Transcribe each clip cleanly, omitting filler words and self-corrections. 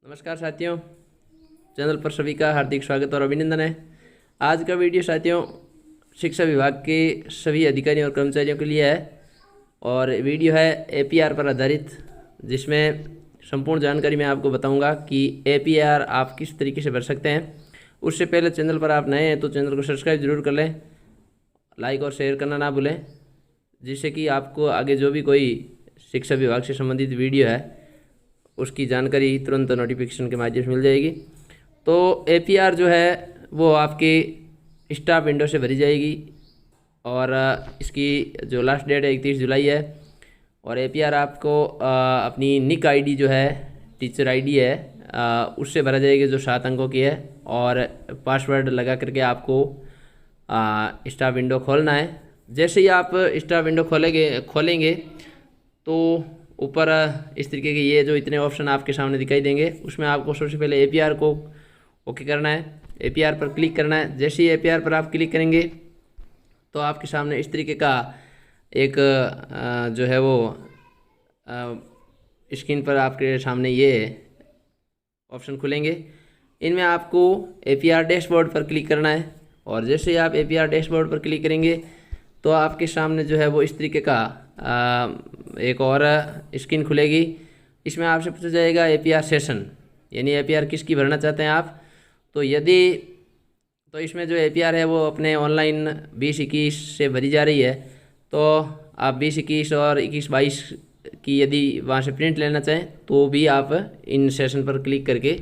नमस्कार साथियों, चैनल पर सभी का हार्दिक स्वागत और अभिनंदन है। आज का वीडियो साथियों शिक्षा विभाग के सभी अधिकारियों और कर्मचारियों के लिए है और वीडियो है एपीआर पर आधारित, जिसमें संपूर्ण जानकारी मैं आपको बताऊंगा कि एपीआर आप किस तरीके से भर सकते हैं। उससे पहले चैनल पर आप नए हैं तो चैनल को सब्सक्राइब जरूर कर लें, लाइक और शेयर करना ना भूलें, जिससे कि आपको आगे जो भी कोई शिक्षा विभाग से संबंधित वीडियो है उसकी जानकारी तुरंत नोटिफिकेशन के माध्यम से मिल जाएगी। तो एपीआर जो है वो आपके स्टाफ विंडो से भरी जाएगी और इसकी जो लास्ट डेट है 31 जुलाई है। और एपीआर आपको अपनी निक आईडी जो है, टीचर आईडी है, उससे भरा जाएगी जो 7 अंकों की है, और पासवर्ड लगा करके आपको स्टाफ विंडो खोलना है। जैसे ही आप स्टाफ विंडो खोलेंगे तो ऊपर इस तरीके के ये जो इतने ऑप्शन आपके सामने दिखाई देंगे, उसमें आपको सबसे पहले एपीआर को ओके करना है, एपीआर पर क्लिक करना है। जैसे ही एपीआर पर आप क्लिक करेंगे तो आपके सामने इस तरीके का एक जो है वो स्क्रीन पर आपके सामने ये ऑप्शन खुलेंगे। इनमें आपको एपीआर डैशबोर्ड पर क्लिक करना है और जैसे ही आप एपीआर डैशबोर्ड पर क्लिक करेंगे तो आपके सामने जो है वो इस तरीके का एक और स्क्रीन खुलेगी। इसमें आपसे पूछा जाएगा एपीआर सेशन, यानी एपीआर किसकी भरना चाहते हैं आप। तो इसमें जो एपीआर है वो अपने ऑनलाइन 20-21 से भरी जा रही है, तो आप 20-21 और 21-22 की यदि वहाँ से प्रिंट लेना चाहें तो भी आप इन सेशन पर क्लिक करके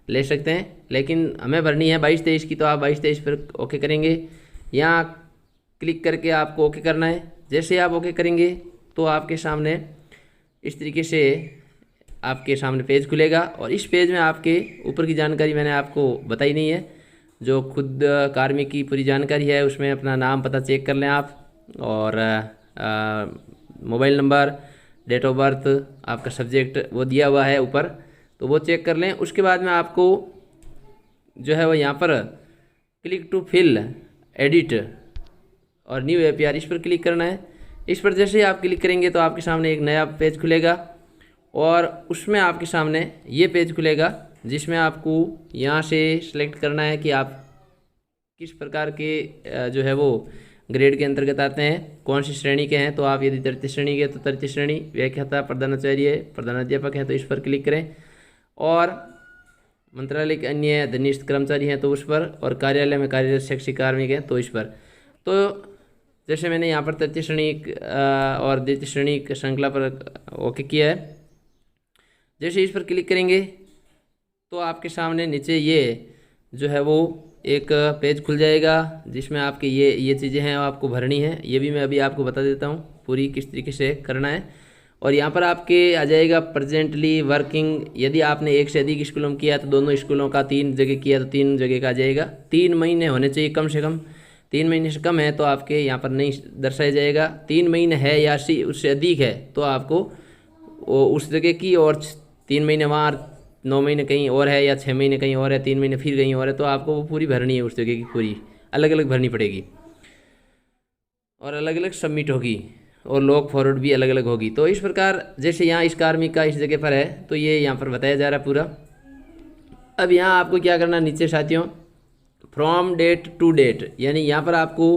ले सकते हैं। लेकिन हमें भरनी है 22-23 की, तो आप 22-23 पर ओके करेंगे। यहाँ क्लिक करके आपको ओके करना है। जैसे आप ओके करेंगे तो आपके सामने इस तरीके से आपके सामने पेज खुलेगा और इस पेज में आपके ऊपर की जानकारी मैंने आपको बताई नहीं है, जो खुद कार्मिक की पूरी जानकारी है उसमें अपना नाम पता चेक कर लें आप, और mobile number, date of birth, आपका सब्जेक्ट वो दिया हुआ है ऊपर, तो वो चेक कर लें। उसके बाद में आपको जो है वो यहाँ पर क्लिक टू फिल एडिट और न्यू एपीआर, इस पर क्लिक करना है। इस पर जैसे ही आप क्लिक करेंगे तो आपके सामने एक नया पेज खुलेगा और उसमें आपके सामने ये पेज खुलेगा, जिसमें आपको यहाँ से सिलेक्ट करना है कि आप किस प्रकार के जो है वो ग्रेड के अंतर्गत आते हैं, कौन सी श्रेणी के हैं। तो आप यदि तृतीय श्रेणी के तो तृतीय श्रेणी, व्याख्याता, प्रधानाचार्य, प्रधानाध्यापक है तो इस पर क्लिक करें, और मंत्रालय के अन्य अधीनस्थ कर्मचारी हैं तो उस पर, और कार्यालय में कार्यरत शैक्षिक कार्मिक हैं तो इस पर। तो जैसे मैंने यहाँ पर तृतीय श्रेणी और द्वितीय श्रेणी श्रृंखला पर ओके किया है। जैसे इस पर क्लिक करेंगे तो आपके सामने नीचे ये जो है वो एक पेज खुल जाएगा, जिसमें आपके ये चीज़ें हैं आपको भरनी है। ये भी मैं अभी आपको बता देता हूँ पूरी किस तरीके से करना है। और यहाँ पर आपके आ जाएगा प्रेजेंटली वर्किंग, यदि आपने एक से अधिक स्कूलों में किया तो दोनों स्कूलों का 3 जगह किया तो 3 जगह का आ जाएगा। 3 महीने होने चाहिए कम से कम, 3 महीने से कम है तो आपके यहाँ पर नहीं दर्शाया जाएगा। 3 महीने है या उससे अधिक है तो आपको उस जगह की, और 3 महीने वहाँ, 9 महीने कहीं और है, या 6 महीने कहीं और है, 3 महीने फिर कहीं और है, तो आपको वो पूरी भरनी है उस जगह की, पूरी अलग अलग भरनी पड़ेगी और अलग अलग सबमिट होगी, और लॉग फॉरवर्ड भी अलग अलग होगी। तो इस प्रकार जैसे यहाँ इस कार्मिक का इस जगह पर है तो ये यहाँ पर बताया जा रहा है पूरा। अब यहाँ आपको क्या करना नीचे साथियों, फ्रॉम डेट टू डेट, यानी यहाँ पर आपको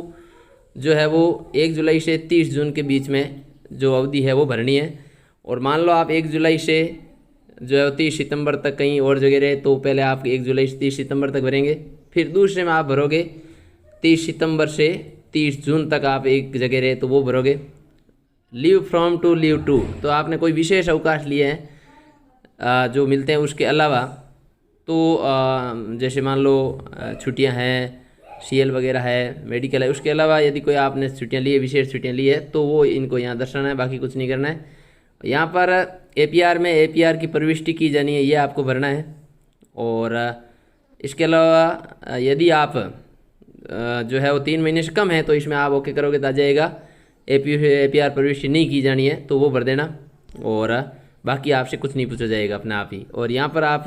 जो है वो 1 जुलाई से 30 जून के बीच में जो अवधि है वो भरनी है। और मान लो आप 1 जुलाई से जो है 30 सितंबर तक कहीं और जगह रहे तो पहले आप 1 जुलाई से 30 सितंबर तक भरेंगे, फिर दूसरे में आप भरोगे 30 सितंबर से 30 जून तक आप एक जगह रहे तो वो भरोगे। Leave from to leave to, तो आपने कोई विशेष अवकाश लिए हैं जो मिलते हैं उसके अलावा, तो जैसे मान लो छुट्टियां हैं, सीएल वगैरह है, मेडिकल है, उसके अलावा यदि कोई आपने छुट्टियां ली है, विशेष छुट्टियां ली है, तो वो इनको यहाँ दर्शाना है, बाकी कुछ नहीं करना है। यहाँ पर एपीआर में एपीआर की प्रविष्टि की जानी है, ये आपको भरना है। और इसके अलावा यदि आप जो है वो 3 महीने से कम है तो इसमें आप ओके करोगे तो आ जाएगा। एपीआर प्रविष्टि नहीं की जानी है तो वो भर देना, और बाकी आपसे कुछ नहीं पूछा जाएगा अपने आप ही। और यहाँ पर आप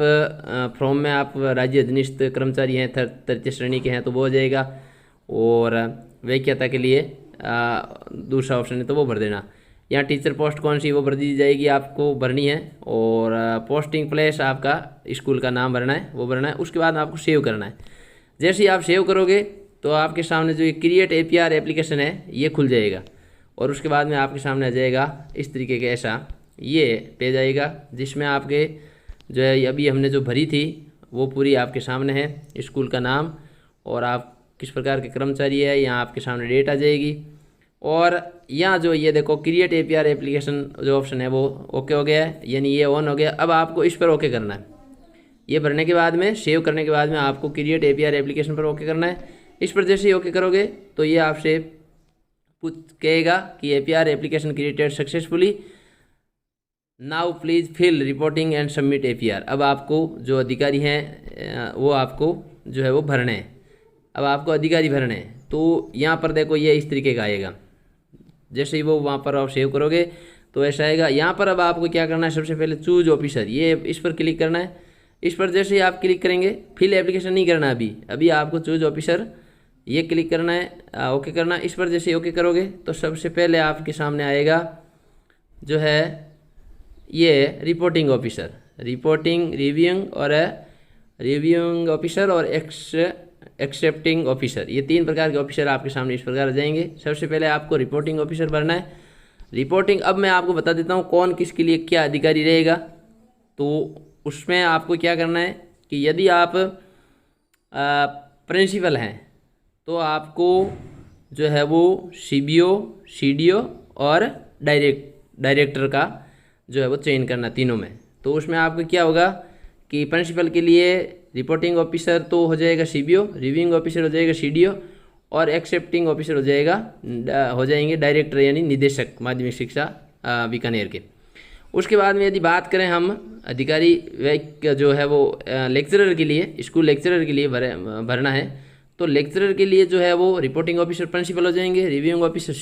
फॉर्म में आप राज्य अधीनस्थ कर्मचारी हैं, तृतीय श्रेणी के हैं तो वो हो जाएगा, और व्याख्याता के लिए दूसरा ऑप्शन है तो वो भर देना। यहाँ टीचर पोस्ट कौन सी वो भर दी जाएगी, आपको भरनी है। और पोस्टिंग प्लेस आपका स्कूल का नाम भरना है, वो भरना है। उसके बाद आपको सेव करना है। जैसे ही आप सेव करोगे तो आपके सामने जो ये क्रिएट APR एप्लीकेशन है ये खुल जाएगा। और उसके बाद में आपके सामने आ जाएगा इस तरीके के ऐसा ये पेज आएगा, जिसमें आपके जो है अभी हमने जो भरी थी वो पूरी आपके सामने है, स्कूल का नाम और आप किस प्रकार के कर्मचारी है, यहाँ आपके सामने डेट आ जाएगी। और यहाँ जो ये देखो क्रिएट APR एप्लीकेशन जो ऑप्शन है वो ओके हो गया है, यानी ये ऑन हो गया। अब आपको इस पर ओके करना है। ये भरने के बाद में, सेव करने के बाद में आपको क्रिएट APR एप्लीकेशन पर ओके करना है। इस पर जैसे ही ओके करोगे तो ये आपसे कहेगा कि APR application created successfully, now please fill reporting and submit APR। अब आपको जो अधिकारी हैं वो आपको जो है वो भरने हैं। अब आपको अधिकारी भरने हैं। तो यहाँ पर देखो ये इस तरीके का आएगा। जैसे ही वो वहाँ पर आप सेव करोगे तो ऐसा आएगा। यहाँ पर अब आपको क्या करना है, सबसे पहले चूज ऑफिसर, ये इस पर क्लिक करना है। इस पर जैसे ही आप क्लिक करेंगे, फिल एप्लीकेशन नहीं करना अभी आपको चूज ऑफिसर ये क्लिक करना है, ओके करना। इस पर जैसे ही ओके करोगे तो सबसे पहले आपके सामने आएगा जो है ये reporting officer, reporting reviewing officer और एक्सेप्टिंग ऑफिसर, ये 3 प्रकार के ऑफिसर आपके सामने इस प्रकार आ जाएंगे। सबसे पहले आपको रिपोर्टिंग ऑफिसर भरना है। रिपोर्टिंग, अब मैं आपको बता देता हूँ कौन किसके लिए क्या अधिकारी रहेगा। तो उसमें आपको क्या करना है कि यदि आप प्रिंसिपल हैं तो आपको जो है वो CBO, CDO और डायरेक्टर का जो है वो चयन करना तीनों में। तो उसमें आपको क्या होगा कि प्रिंसिपल के लिए रिपोर्टिंग ऑफिसर तो हो जाएगा CBO, रिव्यूइंग ऑफिसर हो जाएगा CDO और एक्सेप्टिंग ऑफिसर हो जाएंगे डायरेक्टर यानी निदेशक माध्यमिक शिक्षा बीकानेर के। उसके बाद में यदि बात करें हम अधिकारी जो है वो लेक्चरर के लिए, स्कूल लेक्चरर के लिए भरना है, तो लेक्चरर के लिए जो है वो रिपोर्टिंग ऑफिसर प्रिंसिपल हो जाएंगे, रिव्यूइंग ऑफिसर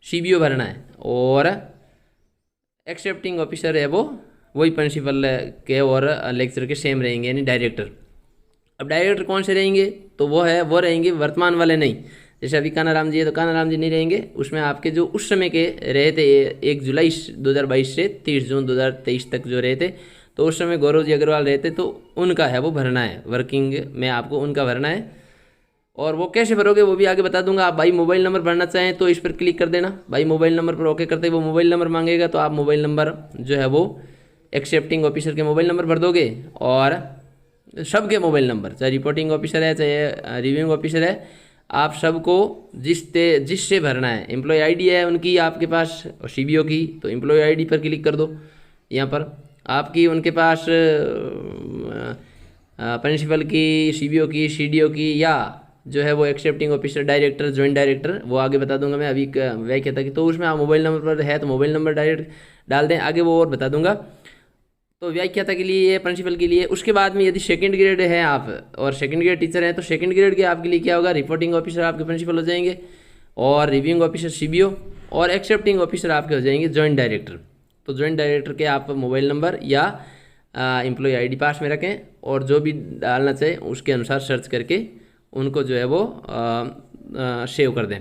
CBO भरना है और एक्सेप्टिंग ऑफिसर है वो वही प्रिंसिपल के और लेक्चरर के सेम रहेंगे यानी डायरेक्टर। अब डायरेक्टर कौन से रहेंगे, तो वो रहेंगे वर्तमान वाले नहीं। जैसे अभी कानाराम जी है तो कानाराम जी नहीं रहेंगे, उसमें आपके जो उस समय के रहे थे 1 जुलाई 2022 से 30 जून 2023 तक जो रहे थे, तो उस समय गौरव जी अग्रवाल रहते, तो उनका है वो भरना है, वर्किंग में आपको उनका भरना है। और वो कैसे भरोगे वो भी आगे बता दूंगा। आप भाई मोबाइल नंबर भरना चाहें तो इस पर क्लिक कर देना, भाई मोबाइल नंबर पर ओके करते वो मोबाइल नंबर मांगेगा, तो आप मोबाइल नंबर जो है वो एक्सेप्टिंग ऑफिसर के मोबाइल नंबर भर दोगे और सबके मोबाइल नंबर, चाहे रिपोर्टिंग ऑफिसर है चाहे रिव्यूइंग ऑफिसर है, आप सबको जिससे भरना है। एम्प्लॉय आईडी है उनकी आपके पास CBO की, तो एम्प्लॉय आईडी पर क्लिक कर दो। यहाँ पर आपकी उनके पास प्रिंसिपल की, CBO की, CDO की या जो है वो accepting officer director, joint director, वो आगे बता दूंगा मैं अभी व्याख्याता की। तो उसमें आप मोबाइल नंबर पर है तो मोबाइल नंबर डायरेक्ट डाल दें, आगे वो और बता दूंगा। तो व्याख्याता के लिए, प्रिंसिपल के लिए। उसके बाद में यदि सेकंड ग्रेड है आप और सेकंड ग्रेड टीचर हैं तो सेकंड ग्रेड के आपके लिए क्या होगा, रिपोर्टिंग ऑफिसर आपके प्रिंसिपल हो जाएंगे और रिव्यूइंग ऑफिसर CBO और एक्सेप्टिंग ऑफिसर आपके हो जाएंगे जॉइंट डायरेक्टर। तो जॉइंट डायरेक्टर के आप मोबाइल नंबर या एम्प्लॉय आईडी पास में रखें और जो भी डालना चाहे उसके अनुसार सर्च करके उनको जो है वो सेव कर दें।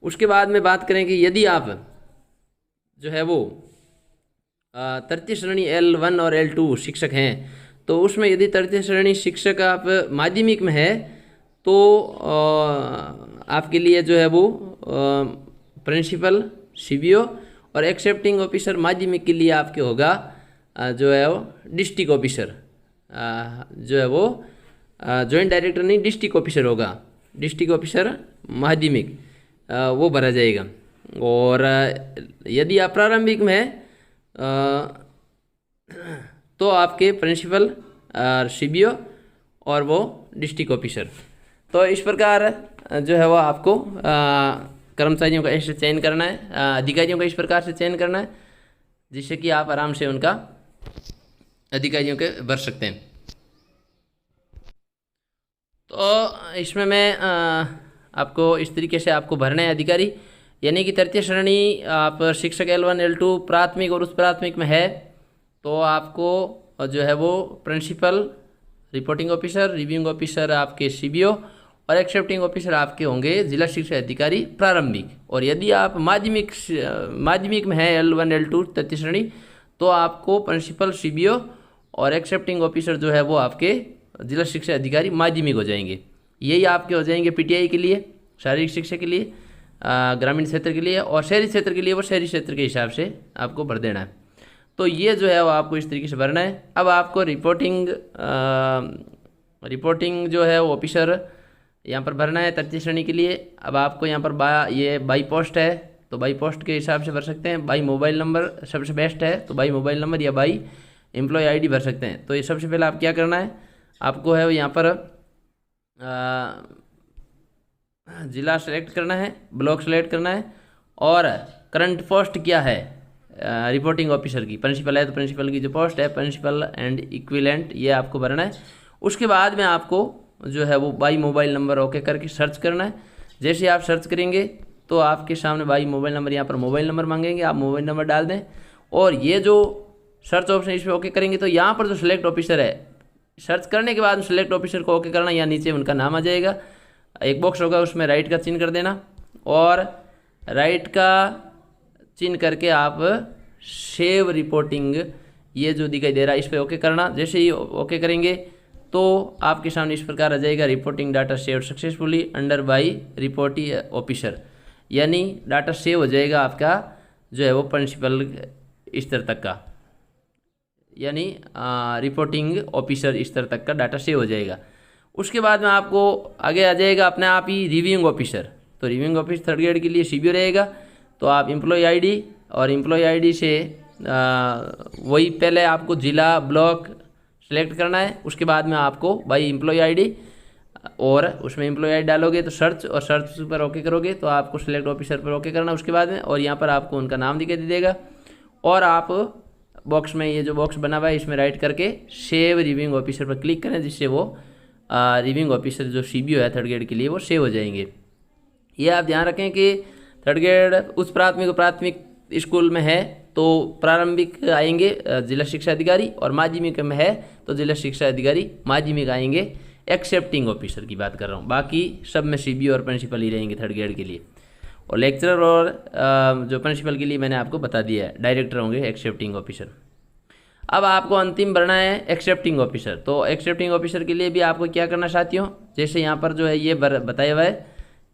उसके बाद में बात करें कि यदि आप जो है वो तृतीय श्रेणी L1 और L2 शिक्षक हैं, तो उसमें यदि तृतीय श्रेणी शिक्षक आप माध्यमिक में है तो आपके लिए जो है वो प्रिंसिपल, CBO और एक्सेप्टिंग ऑफिसर माध्यमिक के लिए आपके होगा जो है वो डिस्ट्रिक्ट ऑफिसर, जो है वो जॉइंट डायरेक्टर नहीं डिस्ट्रिक्ट ऑफिसर होगा, डिस्ट्रिक्ट ऑफिसर माध्यमिक वो भरा जाएगा। और यदि आप प्रारंभिक में है तो आपके प्रिंसिपल, CBO और वो डिस्ट्रिक्ट ऑफिसर। तो इस प्रकार जो है वो आपको कर्मचारियों का ऐसे चयन करना है, अधिकारियों का इस प्रकार से चयन करना है जिससे कि आप आराम से उनका अधिकारियों के भर सकते हैं। तो इसमें मैं आपको इस तरीके से आपको भरना है अधिकारी, यानी कि तृतीय श्रेणी आप शिक्षक L1 L2 प्राथमिक और उस प्राथमिक में है तो आपको जो है वो principal, reporting officer, reviewing officer आपके CBO और एक्सेप्टिंग ऑफिसर आपके होंगे जिला शिक्षा अधिकारी प्रारंभिक। और यदि आप माध्यमिक में है L1 L2 तृतीय श्रेणी, तो आपको प्रिंसिपल CBO और एक्सेप्टिंग ऑफिसर जो है वो आपके जिला शिक्षा अधिकारी माध्यमिक हो जाएंगे। यही आपके हो जाएंगे PTI के लिए, शारीरिक शिक्षा के लिए, ग्रामीण क्षेत्र के लिए, और शहरी क्षेत्र के लिए वो शहरी क्षेत्र के हिसाब से आपको भर देना है। तो ये जो है वो आपको इस तरीके से भरना है। अब आपको रिपोर्टिंग जो है वो ऑफिसर यहाँ पर भरना है तृतीय श्रेणी के लिए। अब आपको यहाँ पर बाई पोस्ट है, तो बाई पोस्ट के हिसाब से भर सकते हैं। बाई मोबाइल नंबर सबसे बेस्ट है, तो बाई मोबाइल नंबर या बाई एम्प्लॉय ID भर सकते हैं। तो ये सबसे पहले आप क्या करना है, आपको है यहाँ पर ज़िला सेलेक्ट करना है, ब्लॉक सेलेक्ट करना है, और करंट पोस्ट क्या है रिपोर्टिंग ऑफिसर की। प्रिंसिपल है तो प्रिंसिपल की जो पोस्ट है, प्रिंसिपल एंड इक्विवेलेंट, ये आपको भरना है। उसके बाद में आपको जो है वो बाई मोबाइल नंबर ओके करके सर्च करना है। जैसे आप सर्च करेंगे तो आपके सामने बाई मोबाइल नंबर, यहाँ पर मोबाइल नंबर मांगेंगे, आप मोबाइल नंबर डाल दें। और ये जो सर्च ऑप्शन इस पर ओके करेंगे तो यहाँ पर जो सिलेक्ट ऑफिसर है, सर्च करने के बाद सिलेक्ट ऑफिसर को ओके करना, या नीचे उनका नाम आ जाएगा, एक बॉक्स होगा उसमें राइट का चिन्ह कर देना, और राइट का चिन्ह करके आप सेव रिपोर्टिंग ये जो दिखाई दे रहा है इस पर ओके करना। जैसे ही ओके करेंगे तो आपके सामने इस प्रकार आ जाएगा, reporting data save successfully under by reporting officer, यानी डाटा सेव हो जाएगा आपका जो है वो प्रिंसिपल स्तर तक का, यानी रिपोर्टिंग ऑफिसर स्तर तक का डाटा सेव हो जाएगा। उसके बाद में आपको आगे आ जाएगा अपने आप ही रिव्यूइंग ऑफिसर। तो रिव्यूइंग ऑफिसर थर्ड ग्रेड के लिए CBO रहेगा। तो आप एम्प्लॉय ID और एम्प्लॉय ID से वही पहले आपको जिला ब्लॉक सेलेक्ट करना है। उसके बाद में आपको बाई एम्प्लॉय ID, और उसमें एम्प्लॉय ID डालोगे तो सर्च, और सर्च पर ओके करोगे तो आपको सिलेक्ट ऑफिसर पर ओके करना उसके बाद में। और यहाँ पर आपको उनका नाम दिखाई दे देगा, और आप बॉक्स में ये जो बॉक्स बना हुआ है इसमें राइट करके सेव रिव्यूइंग ऑफिसर पर क्लिक करें, जिससे वो रिव्यूइंग ऑफिसर जो CBO है थर्ड ग्रेड के लिए वो सेव हो जाएंगे। ये आप ध्यान रखें कि थर्ड ग्रेड उच्च प्राथमिक और प्राथमिक स्कूल में है तो प्रारंभिक आएंगे जिला शिक्षा अधिकारी, और माध्यमिक में है तो जिला शिक्षा अधिकारी माध्यमिक आएंगे। एक्सेप्टिंग ऑफिसर की बात कर रहा हूँ, बाकी सब में CBO और प्रिंसिपल ही रहेंगे थर्ड ग्रेड के लिए। और लेक्चरर और जो प्रिंसिपल के लिए मैंने आपको बता दिया है, डायरेक्टर होंगे एक्सेप्टिंग ऑफिसर। अब आपको अंतिम भरना है एक्सेप्टिंग ऑफिसर। तो एक्सेप्टिंग ऑफिसर के लिए भी आपको क्या करना साथियों, जैसे यहाँ पर जो है ये बताया हुआ है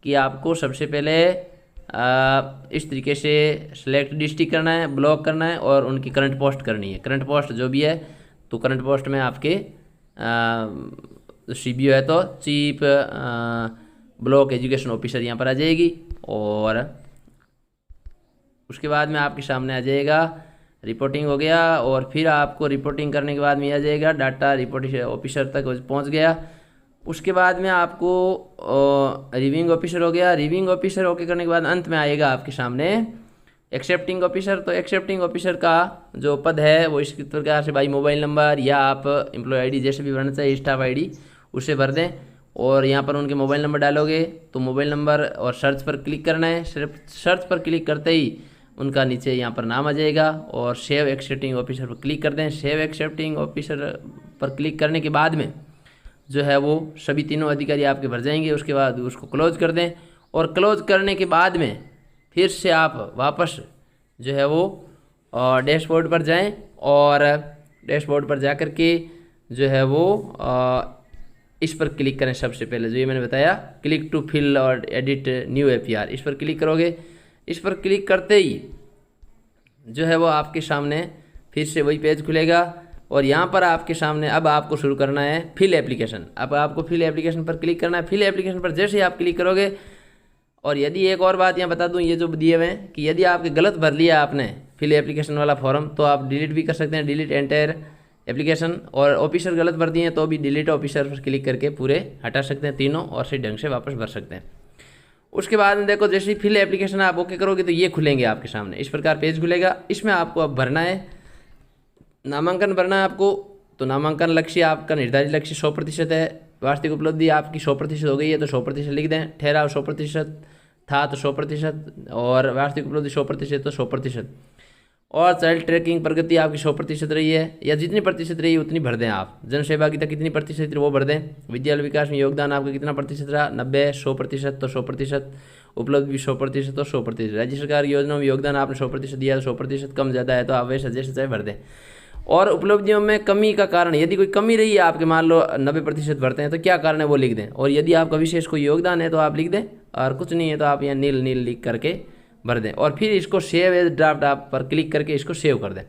कि आपको सबसे पहले इस तरीके से सिलेक्ट डिस्ट्रिक्ट करना है, ब्लॉक करना है, और उनकी करंट पोस्ट करनी है। करंट पोस्ट जो भी है, तो करंट पोस्ट में आपके CBO है तो चीफ ब्लॉक एजुकेशन ऑफिसर यहाँ पर आ जाएगी। और उसके बाद में आपके सामने आ जाएगा रिपोर्टिंग हो गया, और फिर आपको रिपोर्टिंग करने के बाद में आ जाएगा डाटा रिपोर्टिंग ऑफिसर तक पहुँच गया। उसके बाद में आपको रिव्यूइंग ऑफिसर हो गया। रिव्यूइंग ऑफिसर ओके करने के बाद अंत में आएगा आपके सामने एक्सेप्टिंग ऑफिसर। तो एक्सेप्टिंग ऑफिसर का जो पद है वो इस प्रकार से बाई मोबाइल नंबर, या आप एम्प्लॉय ID जैसे भी भरना चाहिए, स्टाफ ID उसे भर दें, और यहाँ पर उनके मोबाइल नंबर डालोगे तो मोबाइल नंबर और सर्च पर क्लिक करना है। सिर्फ सर्च पर क्लिक करते ही उनका नीचे यहाँ पर नाम आ जाएगा, और सेव एक्सेप्टिंग ऑफिसर पर क्लिक कर दें। सेव एक्सेप्टिंग ऑफिसर पर क्लिक करने के बाद में जो है वो सभी तीनों अधिकारी आपके भर जाएंगे। उसके बाद उसको क्लोज कर दें, और क्लोज करने के बाद में फिर से आप वापस जो है वो डैशबोर्ड पर जाएं, और डैशबोर्ड पर जा कर के जो है वो इस पर क्लिक करें। सबसे पहले जो ये मैंने बताया, क्लिक टू फिल और एडिट न्यू APR, इस पर क्लिक करोगे। इस पर क्लिक करते ही जो है वो आपके सामने फिर से वही पेज खुलेगा, और यहाँ पर आपके सामने अब आपको शुरू करना है फिल एप्लीकेशन। अब आपको फिल एप्लीकेशन पर क्लिक करना है। फिल एप्लीकेशन पर जैसे ही आप क्लिक करोगे, और यदि एक और बात यहाँ बता दूँ, ये जो दिए हुए हैं कि यदि आपके गलत भर लिया आपने फिल एप्लीकेशन वाला फॉर्म, तो आप डिलीट भी कर सकते हैं, डिलीट एंटायर एप्लीकेशन। और ऑफिसर गलत भर दिए तो भी डिलीट ऑफिसर पर क्लिक करके पूरे हटा सकते हैं तीनों, और सही ढंग से वापस भर सकते हैं। उसके बाद में देखो, जैसे ही फिल एप्लीकेशन आप ओके करोगे तो ये खुलेंगे आपके सामने, इस प्रकार पेज खुलेगा। इसमें आपको अब भरना है नामांकन भरना है आपको। तो नामांकन लक्ष्य आपका निर्धारित लक्ष्य 100% है। वार्षिक उपलब्धि आपकी 100% हो गई है तो 100% लिख दें। ठहराव 100% था तो 100%, और वार्षिक उपलब्धि 100% तो 100%। और चाइल्ड ट्रैकिंग प्रगति आपकी 100% रही है, या जितनी प्रतिशत रही है उतनी भर दें आप। जन सहभागिता कितनी प्रतिशत रही वो भर दें। विद्यालय विकास में योगदान आपका कितना प्रतिशत रहा, 90, 100% तो 100%, उपलब्ध भी 100% तो 100%। राज्य सरकार की योजनाओं में योगदान आपने 100% दिया तो 100%, कम ज़्यादा है तो आप वैसे जैसे चाहे भर दें। और उपलब्धियों में कमी का कारण, यदि कोई कमी रही है आपके, मान लो 90% भरते हैं तो क्या कारण है वो लिख दें। और यदि आपका विशेष कोई योगदान है तो आप लिख दें, और कुछ नहीं है तो आप यहाँ नील नील लिख करके भर दें। और फिर इसको सेव एज ड्राफ्ट आप पर क्लिक करके इसको सेव कर दें।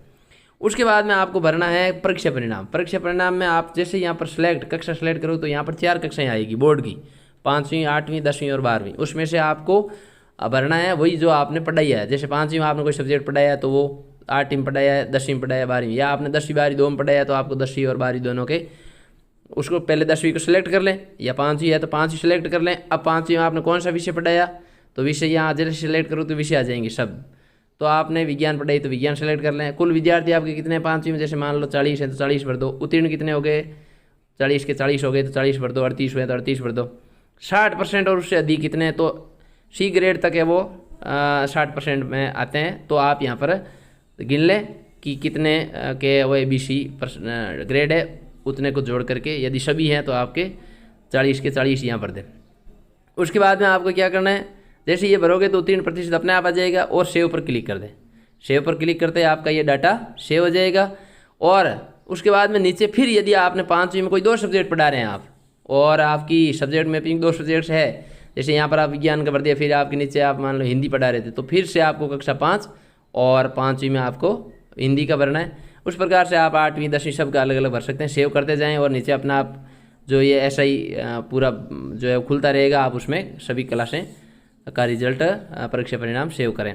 उसके बाद में आपको भरना है परीक्षा परिणाम। परीक्षा परिणाम में आप जैसे यहाँ पर कक्षा सेलेक्ट करो तो यहाँ पर 4 कक्षाएँ आएगी बोर्ड की, 5वीं, 8वीं, 10वीं और 12वीं। उसमें से आपको भरना है वही जो आपने पढ़ाई है। जैसे 5वीं में आपने कोई सब्जेक्ट पढ़ाया है तो वो 8वीं में पढ़ाया है, 10वीं में पढ़ाया है, 12वीं, या आपने 10वीं 12वीं दो में पढ़ाया है तो आपको 10वीं और 12वीं दोनों के, उसको पहले 10वीं को सिलेक्ट कर लें, या 5वीं है तो 5वीं सेलेक्ट कर लें। अब 5वीं में आपने कौन सा विषय पढ़ाया तो विषय यहाँ जैसे सेलेक्ट करो तो विषय आ जाएंगे शब्द। तो आपने विज्ञान पढ़ाई तो विज्ञान सेलेक्ट कर लें। कुल विद्यार्थी आपके कितने हैं 5वीं में, जैसे मान लो 40 है तो 40 भर दो। उत्तीर्ण कितने हो गए, 40 के 40 हो गए तो 40 भर दो। 38 हुए तो 38 भर दो। 60% और उससे अधिक कितने, तो C ग्रेड तक है वो 60% में आते हैं। तो आप यहाँ पर गिन लें कि कितने के वो ABC ग्रेड है, उतने को जोड़ करके यदि सभी हैं तो आपके 40 के 40 यहाँ भर दें। उसके बाद में आपको क्या करना है, जैसे ये भरोगे तो 3% अपने आप आ जाएगा, और सेव पर क्लिक कर दें। सेव पर क्लिक करते हैं आपका ये डाटा सेव हो जाएगा। और उसके बाद में नीचे फिर यदि आपने 5वीं में कोई 2 सब्जेक्ट पढ़ा रहे हैं आप, और आपकी सब्जेक्ट मैपिंग 2 सब्जेक्ट्स है, जैसे यहाँ पर आप विज्ञान का भर दिया, फिर आपके नीचे आप मान लो हिंदी पढ़ा रहे थे, तो फिर से आपको कक्षा 5 और 5वीं में आपको हिंदी का भरना है। उस प्रकार से आप 8वीं 10वीं सब का अलग अलग भर सकते हैं। सेव करते जाएँ और नीचे अपना आप जो ये ऐसा ही पूरा जो है खुलता रहेगा, आप उसमें सभी क्लासें का रिजल्ट परीक्षा परिणाम सेव करें।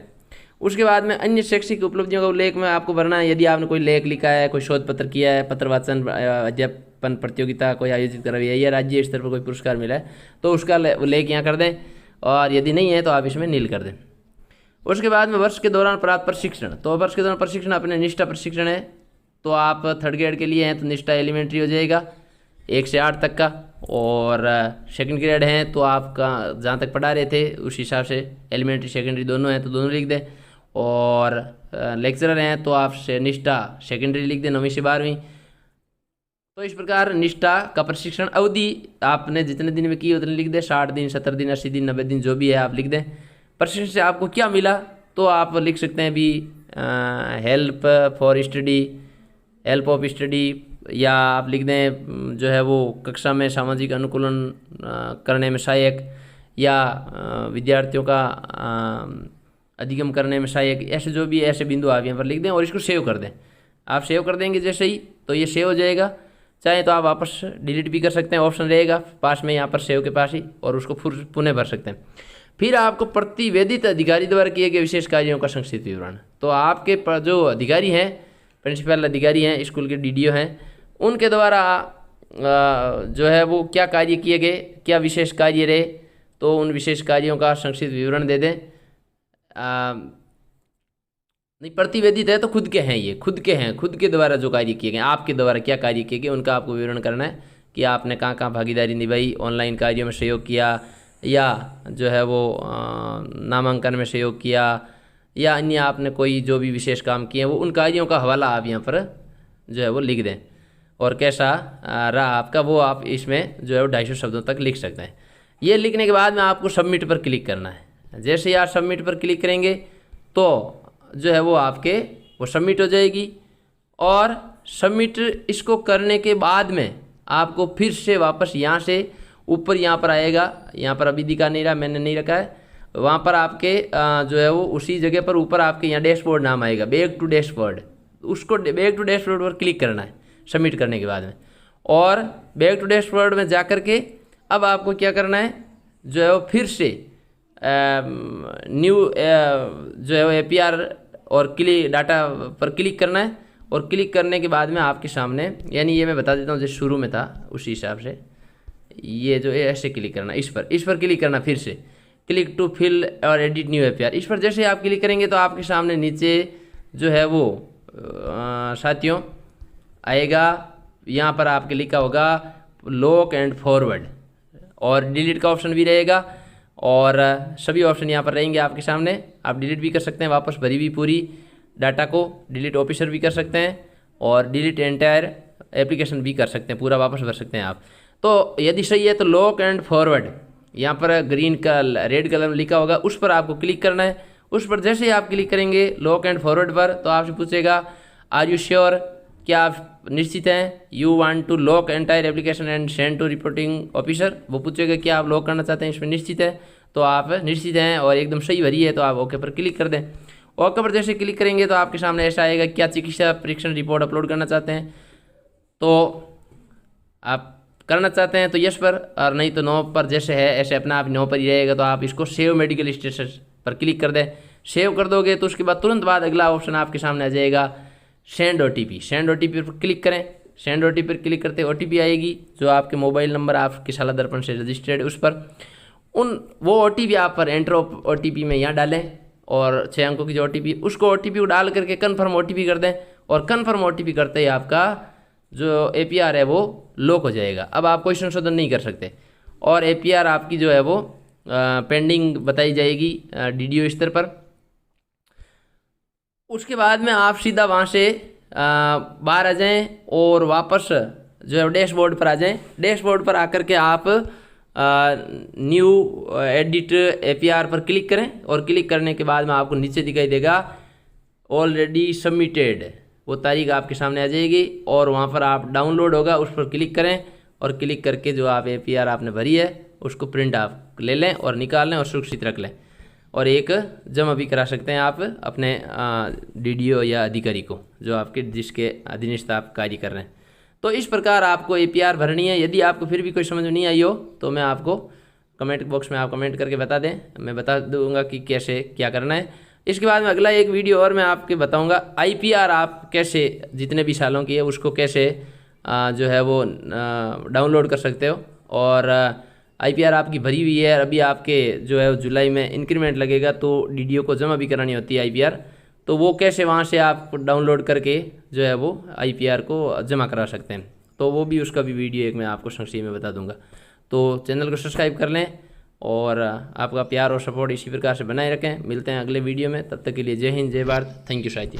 उसके बाद में अन्य शैक्षिक उपलब्धियों का उल्लेख में आपको भरना है। यदि आपने कोई लेख लिखा है, कोई शोध पत्र किया है, पत्र वाचन अध्यापन प्रतियोगिता कोई आयोजित करवाई है, या राज्य स्तर पर कोई पुरस्कार मिला है तो उसका उल्लेख यहाँ कर दें, और यदि नहीं है तो आप इसमें नील कर दें। उसके बाद में वर्ष के दौरान प्राप्त प्रशिक्षण, तो वर्ष के दौरान प्रशिक्षण अपने निष्ठा प्रशिक्षण है, तो आप 3rd ग्रेड के लिए हैं तो निष्ठा एलिमेंट्री हो जाएगा 1 से 8 तक का, और 2nd ग्रेड हैं तो आपका जहाँ तक पढ़ा रहे थे उस हिसाब से एलिमेंट्री सेकेंडरी दोनों हैं तो दोनों लिख दें। और लेक्चरर हैं तो आप निष्ठा सेकेंडरी लिख दें 9वीं से 12वीं। तो इस प्रकार निष्ठा का प्रशिक्षण अवधि आपने जितने दिन में की उतने लिख दें, 60 दिन, 70 दिन, 80 दिन, 90 दिन, जो भी है आप लिख दें। प्रशिक्षण से आपको क्या मिला तो आप लिख सकते हैं भी help for study, help of study, या आप लिख दें जो है वो कक्षा में सामाजिक अनुकूलन करने में सहायक, या विद्यार्थियों का अधिगम करने में सहायक, ऐसे जो भी ऐसे बिंदु आप यहाँ पर लिख दें और इसको सेव कर दें। आप सेव कर देंगे जैसे ही तो ये सेव हो जाएगा। चाहे तो आप वापस डिलीट भी कर सकते हैं, ऑप्शन रहेगा पास में यहाँ पर सेव के पास ही, और उसको पुनः भर सकते हैं। फिर आपको प्रतिवेदित अधिकारी द्वारा किए गए विशेष कार्यों का संक्षिप्त विवरण, तो आपके जो अधिकारी हैं, प्रिंसिपल अधिकारी हैं, स्कूल के DDO हैं, उनके द्वारा जो है वो क्या कार्य किए गए, क्या विशेष कार्य रहे, तो उन विशेष कार्यों का संक्षिप्त विवरण दे दें। नहीं, प्रतिवेदित है तो खुद के हैं, ये खुद के हैं, खुद के द्वारा जो कार्य किए गए, आपके द्वारा क्या कार्य किए गए उनका आपको विवरण करना है कि आपने कहाँ कहाँ भागीदारी निभाई, ऑनलाइन कार्यों में सहयोग किया, या जो है वो नामांकन में सहयोग किया, या अन्य आपने कोई जो भी विशेष काम किए वो उन कार्यों का हवाला आप यहाँ पर जो है वो लिख दें। और कैसा रहा आपका वो आप इसमें जो है वो 250 शब्दों तक लिख सकते हैं। ये लिखने के बाद में आपको सबमिट पर क्लिक करना है। जैसे ही आप सबमिट पर क्लिक करेंगे तो जो है वो आपके वो सबमिट हो जाएगी। और सबमिट इसको करने के बाद में आपको फिर से वापस यहाँ से ऊपर यहाँ पर आएगा, यहाँ पर अभी दिखा नहीं रहा, मैंने नहीं रखा है, वहाँ पर आपके जो है वो उसी जगह पर ऊपर आपके यहाँ डैशबोर्ड नाम आएगा, बैक टू डैशबोर्ड, उसको बैक टू डैशबोर्ड पर क्लिक करना है सबमिट करने के बाद में। और बैक टू डैशबोर्ड में जा कर के अब आपको क्या करना है, जो है वो फिर से न्यू जो है वो APR और डाटा पर क्लिक करना है। और क्लिक करने के बाद में आपके सामने, यानी ये मैं बता देता हूँ जैसे शुरू में था उसी हिसाब से, ये जो ऐसे क्लिक करना, इस पर क्लिक करना, फिर से क्लिक टू फिल और एडिट न्यू APR। इस पर जैसे आप क्लिक करेंगे तो आपके सामने नीचे जो है वो साथियों आएगा, यहाँ पर आपके लिखा होगा लॉक एंड फॉरवर्ड, और डिलीट का ऑप्शन भी रहेगा, और सभी ऑप्शन यहाँ पर रहेंगे आपके सामने। आप डिलीट भी कर सकते हैं, वापस भरी भी पूरी डाटा को डिलीट ऑफिसर भी कर सकते हैं और डिलीट एंटायर एप्लीकेशन भी कर सकते हैं, पूरा वापस भर सकते हैं आप। तो यदि सही है तो लॉक एंड फॉरवर्ड, यहाँ पर ग्रीन का रेड कलर में लिखा होगा, उस पर आपको क्लिक करना है। उस पर जैसे ही आप क्लिक करेंगे लॉक एंड फॉरवर्ड पर, तो आपसे पूछेगा आर यू श्योर, क्या आप निश्चित हैं, you want to lock entire application and send to reporting officer, वो पूछेगा क्या आप लॉक करना चाहते हैं, इसमें निश्चित है, तो आप निश्चित हैं और एकदम सही भरी है तो आप ओके पर क्लिक कर दें। ओके पर जैसे क्लिक करेंगे तो आपके सामने ऐसा आएगा, क्या चिकित्सा परीक्षण रिपोर्ट अपलोड करना चाहते हैं, तो आप करना चाहते हैं तो यस पर, और नहीं तो नो पर, जैसे है ऐसे अपना आप नो पर ही रहेगा। तो आप इसको सेव मेडिकल स्टेटस पर क्लिक कर दें। सेव कर दोगे तो उसके बाद तुरंत बाद अगला ऑप्शन आपके सामने आ जाएगा सेंड OTP। सेंड OTP पर क्लिक करें। सेंड OTP पर क्लिक करते OTP आएगी जो आपके मोबाइल नंबर आपके शाला दर्पण से रजिस्टर्ड है उस पर, वो OTP आप पर एंटर OTP में यहाँ डालें और 6 अंकों की जो OTP, उसको OTP को डाल करके कन्फर्म OTP कर दें और कन्फर्म OTP करते ही आपका जो APR है वो लॉक हो जाएगा। अब आप कोई संशोधन नहीं कर सकते और APR आपकी जो है वो पेंडिंग बताई जाएगी DDO स्तर पर। उसके बाद में आप सीधा वहाँ से बाहर आ जाएं और वापस जो है डैशबोर्ड पर आ जाएं। डैशबोर्ड पर आकर के आप न्यू एडिट APR पर क्लिक करें और क्लिक करने के बाद में आपको नीचे दिखाई देगा ऑलरेडी सबमिटेड, वो तारीख आपके सामने आ जाएगी और वहाँ पर आप डाउनलोड होगा उस पर क्लिक करें और क्लिक करके जो आप APR आपने भरी है उसको प्रिंट आप ले लें और निकाल लें और सुरक्षित रख लें और एक जमा भी करा सकते हैं आप अपने DDO या अधिकारी को जो आपके जिसके अधीनस्थ आप कार्य कर रहे हैं। तो इस प्रकार आपको APR भरनी है। यदि आपको फिर भी कोई समझ नहीं आई हो तो मैं आपको कमेंट बॉक्स में आप कमेंट करके बता दें, मैं बता दूंगा कि कैसे क्या करना है। इसके बाद में अगला एक वीडियो और मैं आपके बताऊंगा IPR आप कैसे जितने भी सालों की है उसको कैसे जो है वो डाउनलोड कर सकते हो और IPR आपकी भरी हुई है। अभी आपके जो है जुलाई में इंक्रीमेंट लगेगा तो DDO को जमा भी करानी होती है IPR, तो वो कैसे वहाँ से आप डाउनलोड करके जो है वो IPR को जमा करा सकते हैं, तो वो भी उसका भी वीडियो एक मैं आपको संक्षेप में बता दूंगा। तो चैनल को सब्सक्राइब कर लें और आपका प्यार और सपोर्ट इसी प्रकार से बनाए रखें। मिलते हैं अगले वीडियो में, तब तक के लिए जय हिंद जय भारत। थैंक यू साहित्य।